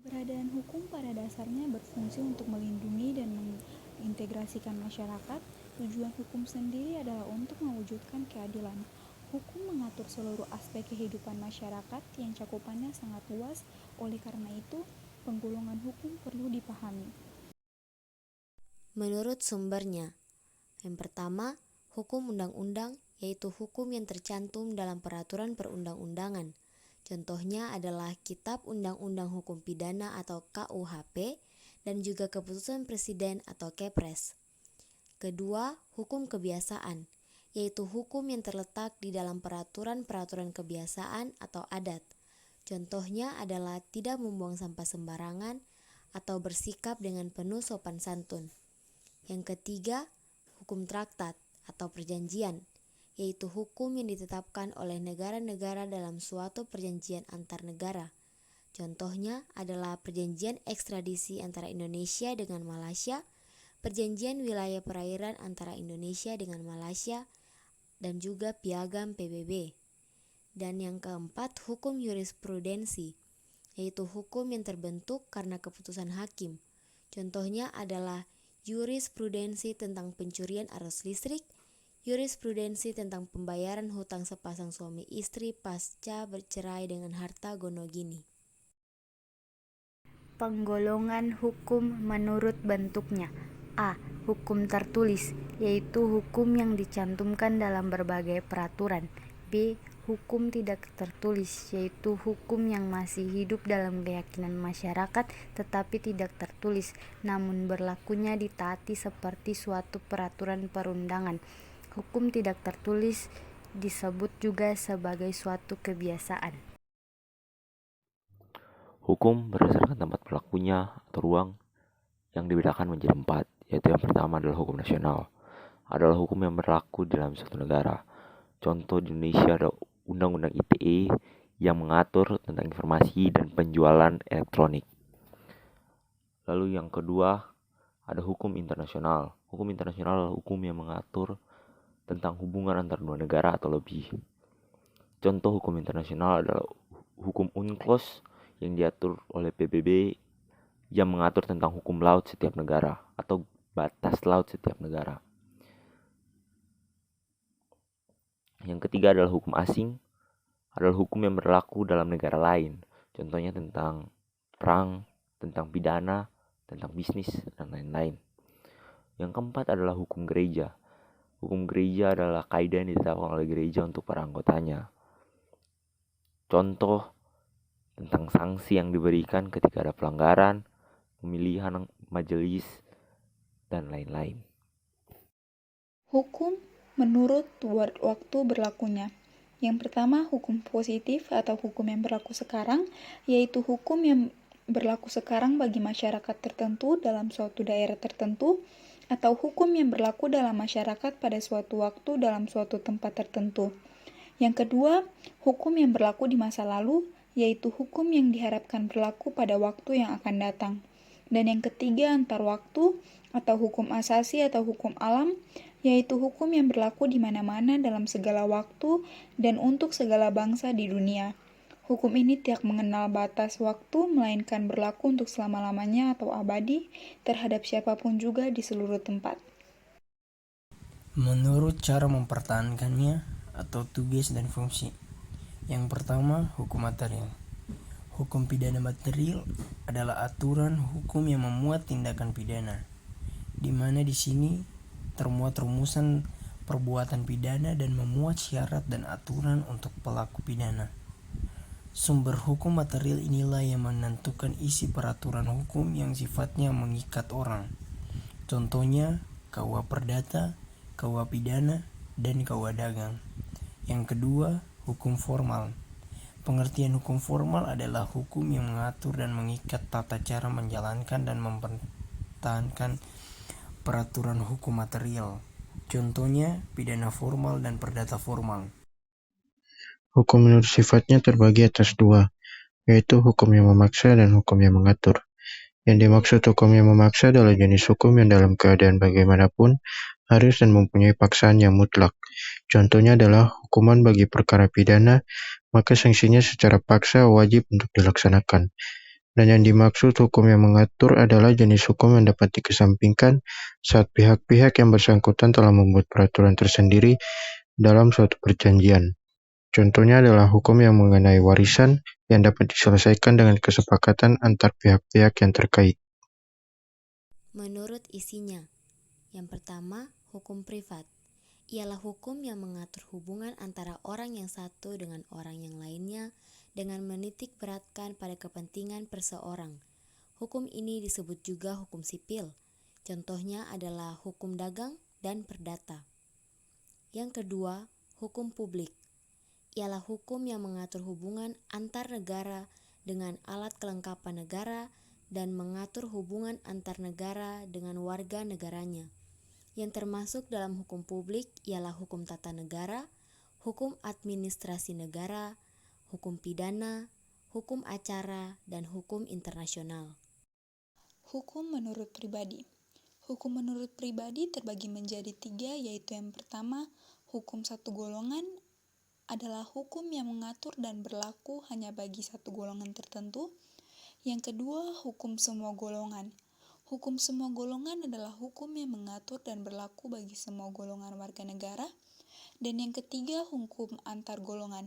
Keberadaan hukum pada dasarnya berfungsi untuk melindungi dan mengintegrasikan masyarakat. Tujuan hukum sendiri adalah untuk mewujudkan keadilan. Hukum mengatur seluruh aspek kehidupan masyarakat yang cakupannya sangat luas. Oleh karena itu, penggolongan hukum perlu dipahami. Menurut sumbernya, yang pertama, hukum undang-undang yaitu hukum yang tercantum dalam peraturan perundang-undangan. Contohnya adalah Kitab Undang-Undang Hukum Pidana atau KUHP dan juga Keputusan Presiden atau Kepres. Kedua, hukum kebiasaan, yaitu hukum yang terletak di dalam peraturan-peraturan kebiasaan atau adat. Contohnya adalah tidak membuang sampah sembarangan atau bersikap dengan penuh sopan santun. Yang ketiga, hukum traktat atau perjanjian, yaitu hukum yang ditetapkan oleh negara-negara dalam suatu perjanjian antar negara. Contohnya adalah perjanjian ekstradisi antara Indonesia dengan Malaysia, perjanjian wilayah perairan antara Indonesia dengan Malaysia, dan juga piagam PBB. Dan yang keempat, hukum jurisprudensi, yaitu hukum yang terbentuk karena keputusan hakim. Contohnya adalah jurisprudensi tentang pencurian arus listrik, jurisprudensi tentang pembayaran hutang sepasang suami istri pasca bercerai dengan harta gono gini. Penggolongan hukum menurut bentuknya. A. Hukum tertulis, yaitu hukum yang dicantumkan dalam berbagai peraturan. B. Hukum tidak tertulis, yaitu hukum yang masih hidup dalam keyakinan masyarakat tetapi tidak tertulis, namun berlakunya ditaati seperti suatu peraturan perundangan. Hukum tidak tertulis disebut juga sebagai suatu kebiasaan. Hukum berdasarkan tempat berlakunya atau ruang yang dibedakan menjadi 4, yaitu yang pertama adalah hukum nasional. Adalah hukum yang berlaku dalam suatu negara. Contoh di Indonesia ada Undang-Undang ITE yang mengatur tentang informasi dan penjualan elektronik. Lalu yang kedua ada hukum internasional. Hukum internasional adalah hukum yang mengatur tentang hubungan antar dua negara atau lebih. Contoh hukum internasional adalah hukum UNCLOS yang diatur oleh PBB yang mengatur tentang hukum laut setiap negara atau batas laut setiap negara. Yang ketiga adalah hukum asing, adalah hukum yang berlaku dalam negara lain. Contohnya tentang perang, tentang pidana, tentang bisnis, dan lain-lain. Yang keempat adalah hukum gereja. Hukum gereja adalah kaidah yang ditetapkan oleh gereja untuk para anggotanya. Contoh tentang sanksi yang diberikan ketika ada pelanggaran, pemilihan majelis, dan lain-lain. Hukum menurut waktu berlakunya. Yang pertama, hukum positif atau hukum yang berlaku sekarang, yaitu hukum yang berlaku sekarang bagi masyarakat tertentu dalam suatu daerah tertentu, atau hukum yang berlaku dalam masyarakat pada suatu waktu dalam suatu tempat tertentu. Yang kedua, hukum yang berlaku di masa lalu, yaitu hukum yang diharapkan berlaku pada waktu yang akan datang. Dan yang ketiga, antar waktu atau hukum asasi atau hukum alam, yaitu hukum yang berlaku di mana-mana dalam segala waktu dan untuk segala bangsa di dunia. Hukum ini tidak mengenal batas waktu, melainkan berlaku untuk selama-lamanya atau abadi terhadap siapapun juga di seluruh tempat. Menurut cara mempertahankannya atau tugas dan fungsi. Yang pertama, hukum material. Hukum pidana material adalah aturan hukum yang memuat tindakan pidana, di mana di sini termuat rumusan perbuatan pidana dan memuat syarat dan aturan untuk pelaku pidana. Sumber hukum material inilah yang menentukan isi peraturan hukum yang sifatnya mengikat orang. Contohnya KUA Perdata, KUA Pidana, dan KUA Dagang. Yang kedua, hukum formal. Pengertian hukum formal adalah hukum yang mengatur dan mengikat tata cara menjalankan dan mempertahankan peraturan hukum material. Contohnya pidana formal dan perdata formal. Hukum menurut sifatnya terbagi atas 2, yaitu hukum yang memaksa dan hukum yang mengatur. Yang dimaksud hukum yang memaksa adalah jenis hukum yang dalam keadaan bagaimanapun harus dan mempunyai paksaan yang mutlak. Contohnya adalah hukuman bagi perkara pidana, maka sanksinya secara paksa wajib untuk dilaksanakan. Dan yang dimaksud hukum yang mengatur adalah jenis hukum yang dapat dikesampingkan saat pihak-pihak yang bersangkutan telah membuat peraturan tersendiri dalam suatu perjanjian. Contohnya adalah hukum yang mengenai warisan yang dapat diselesaikan dengan kesepakatan antar pihak-pihak yang terkait. Menurut isinya, yang pertama, hukum privat. Ialah hukum yang mengatur hubungan antara orang yang satu dengan orang yang lainnya dengan menitik beratkan pada kepentingan perseorang. Hukum ini disebut juga hukum sipil. Contohnya adalah hukum dagang dan perdata. Yang kedua, hukum publik. Ialah hukum yang mengatur hubungan antar negara dengan alat kelengkapan negara dan mengatur hubungan antar negara dengan warga negaranya. Yang termasuk dalam hukum publik ialah hukum tata negara, hukum administrasi negara, hukum pidana, hukum acara, dan hukum internasional. Hukum menurut pribadi. Hukum menurut pribadi terbagi menjadi 3, yaitu yang pertama, hukum satu golongan adalah hukum yang mengatur dan berlaku hanya bagi satu golongan tertentu. Yang kedua, hukum semua golongan. Hukum semua golongan adalah hukum yang mengatur dan berlaku bagi semua golongan warga negara. Dan yang ketiga, hukum antar golongan.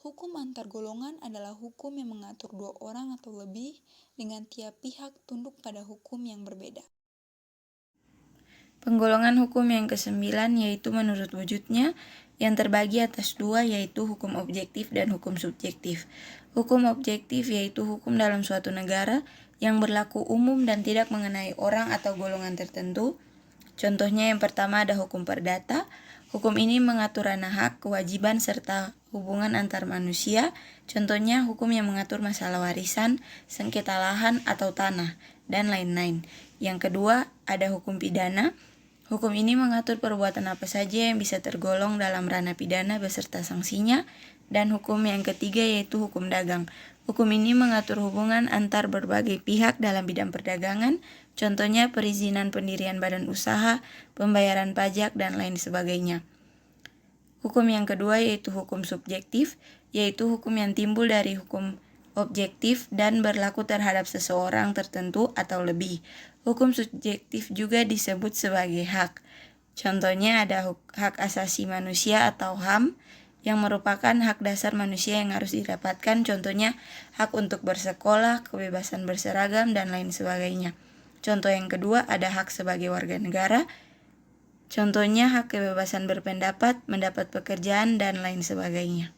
Hukum antar golongan adalah hukum yang mengatur 2 orang atau lebih dengan tiap pihak tunduk pada hukum yang berbeda. Penggolongan hukum yang ke-9 yaitu menurut wujudnya, yang terbagi atas 2 yaitu hukum objektif dan hukum subjektif. Hukum objektif yaitu hukum dalam suatu negara yang berlaku umum dan tidak mengenai orang atau golongan tertentu. Contohnya yang pertama ada hukum perdata. Hukum ini mengatur ranah hak, kewajiban, serta hubungan antar manusia. Contohnya hukum yang mengatur masalah warisan, sengketa lahan atau tanah, dan lain-lain. Yang kedua ada hukum pidana. Hukum ini mengatur perbuatan apa saja yang bisa tergolong dalam ranah pidana beserta sanksinya. Dan hukum yang ketiga yaitu hukum dagang. Hukum ini mengatur hubungan antar berbagai pihak dalam bidang perdagangan, contohnya perizinan pendirian badan usaha, pembayaran pajak, dan lain sebagainya. Hukum yang kedua yaitu hukum subjektif, yaitu hukum yang timbul dari hukum objektif dan berlaku terhadap seseorang tertentu atau lebih. Hukum subjektif juga disebut sebagai hak. Contohnya ada hak asasi manusia atau HAM, yang merupakan hak dasar manusia yang harus didapatkan, contohnya hak untuk bersekolah, kebebasan berseragam, dan lain sebagainya. Contoh yang kedua ada hak sebagai warga negara, contohnya hak kebebasan berpendapat, mendapat pekerjaan, dan lain sebagainya.